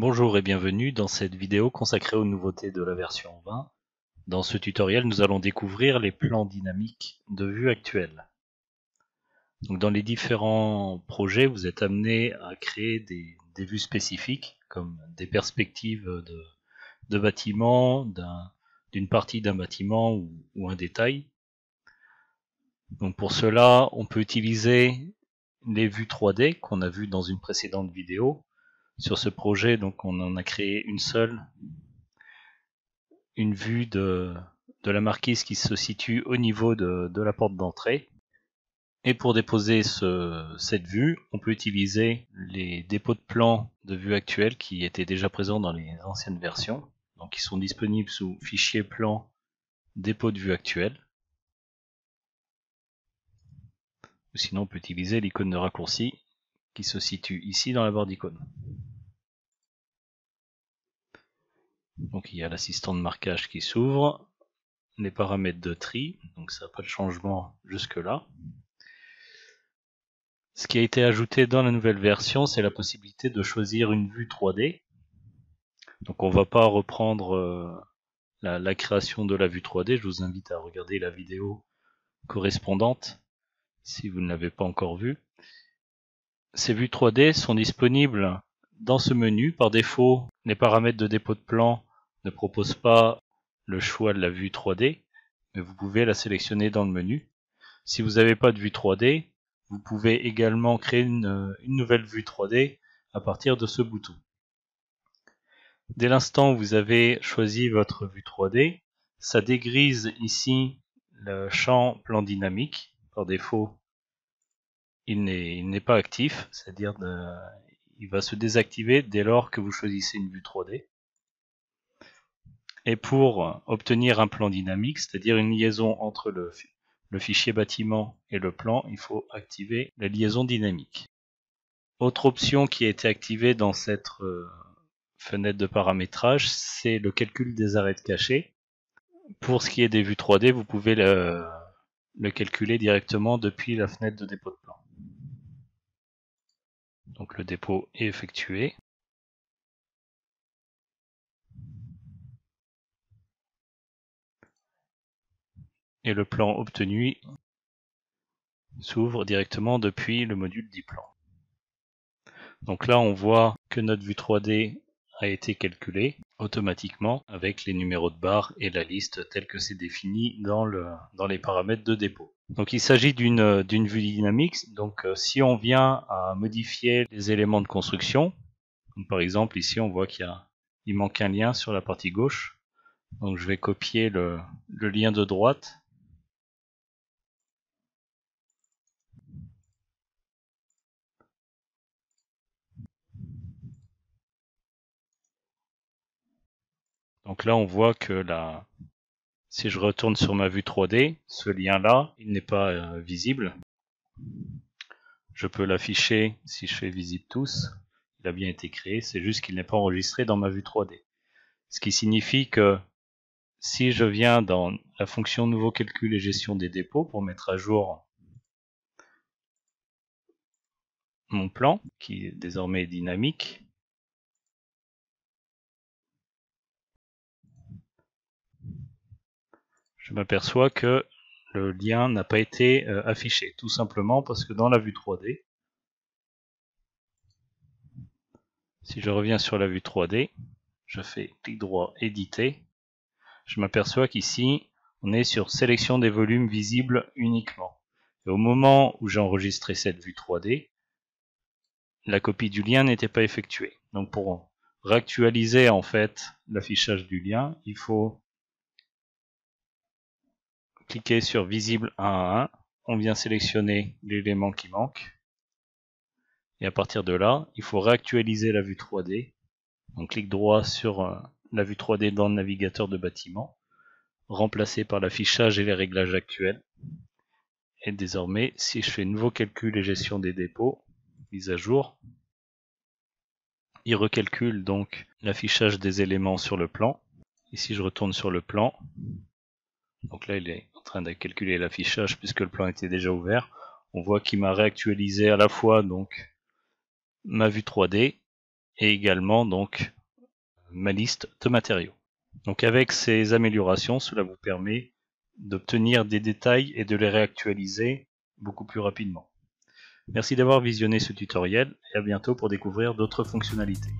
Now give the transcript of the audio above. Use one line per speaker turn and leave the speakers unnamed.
Bonjour et bienvenue dans cette vidéo consacrée aux nouveautés de la version 20. Dans ce tutoriel, nous allons découvrir les plans dynamiques de vue actuelle. Donc, dans les différents projets, vous êtes amené à créer des vues spécifiques, comme des perspectives de bâtiments, d'une partie d'un bâtiment ou un détail. Donc pour cela, on peut utiliser les vues 3D qu'on a vues dans une précédente vidéo. Sur ce projet, donc on en a créé une seule, une vue de la marquise qui se situe au niveau de la porte d'entrée. Et pour déposer cette vue, on peut utiliser les dépôts de plans de vue actuelle qui étaient déjà présents dans les anciennes versions. Donc ils sont disponibles sous fichier plan dépôt de vue actuelle. Ou sinon on peut utiliser l'icône de raccourci qui se situe ici dans la barre d'icônes. Donc il y a l'assistant de marquage qui s'ouvre, les paramètres de tri, donc ça n'a pas de changement jusque là. Ce qui a été ajouté dans la nouvelle version, c'est la possibilité de choisir une vue 3D. Donc on ne va pas reprendre la création de la vue 3D, je vous invite à regarder la vidéo correspondante si vous ne l'avez pas encore vue. Ces vues 3D sont disponibles dans ce menu. Par défaut, les paramètres de dépôt de plan ne proposent pas le choix de la vue 3D, mais vous pouvez la sélectionner dans le menu. Si vous n'avez pas de vue 3D, vous pouvez également créer une nouvelle vue 3D à partir de ce bouton. Dès l'instant où vous avez choisi votre vue 3D, ça dégrise ici le champ plan dynamique. Par défaut, il n'est pas actif, c'est-à-dire il va se désactiver dès lors que vous choisissez une vue 3D. Et pour obtenir un plan dynamique, c'est-à-dire une liaison entre le fichier bâtiment et le plan, il faut activer la liaison dynamique. Autre option qui a été activée dans cette fenêtre de paramétrage, c'est le calcul des arêtes cachées. Pour ce qui est des vues 3D, vous pouvez le calculer directement depuis la fenêtre de dépôt de plan. Donc le dépôt est effectué. Et le plan obtenu s'ouvre directement depuis le module d'e-plan. Donc là, on voit que notre vue 3D a été calculée automatiquement avec les numéros de barre et la liste telle que c'est défini dans les paramètres de dépôt. Donc il s'agit d'une vue dynamique. Donc si on vient à modifier les éléments de construction, donc par exemple ici on voit qu'il manque un lien sur la partie gauche. Donc je vais copier le lien de droite. Donc là on voit que si je retourne sur ma vue 3D, ce lien-là, il n'est pas visible. Je peux l'afficher si je fais visible tous. Il a bien été créé, c'est juste qu'il n'est pas enregistré dans ma vue 3D. Ce qui signifie que si je viens dans la fonction nouveau calcul et gestion des dépôts pour mettre à jour mon plan, qui désormais est dynamique, je m'aperçois que le lien n'a pas été affiché, tout simplement parce que dans la vue 3D, si je reviens sur la vue 3D, je fais clic droit, éditer, je m'aperçois qu'ici, on est sur sélection des volumes visibles uniquement. Et au moment où j'ai enregistré cette vue 3D, la copie du lien n'était pas effectuée. Donc pour réactualiser en fait l'affichage du lien, il faut cliquer sur visible 1 à 1. On vient sélectionner l'élément qui manque. Et à partir de là, il faut réactualiser la vue 3D. On clique droit sur la vue 3D dans le navigateur de bâtiment, remplacé par l'affichage et les réglages actuels. Et désormais, si je fais nouveau calcul et gestion des dépôts, mise à jour, il recalcule donc l'affichage des éléments sur le plan. Ici, je retourne sur le plan. Donc là, il est en train de calculer l'affichage puisque le plan était déjà ouvert. On voit qu'il m'a réactualisé à la fois donc ma vue 3D et également donc ma liste de matériaux. Donc avec ces améliorations, cela vous permet d'obtenir des détails et de les réactualiser beaucoup plus rapidement. Merci d'avoir visionné ce tutoriel et à bientôt pour découvrir d'autres fonctionnalités.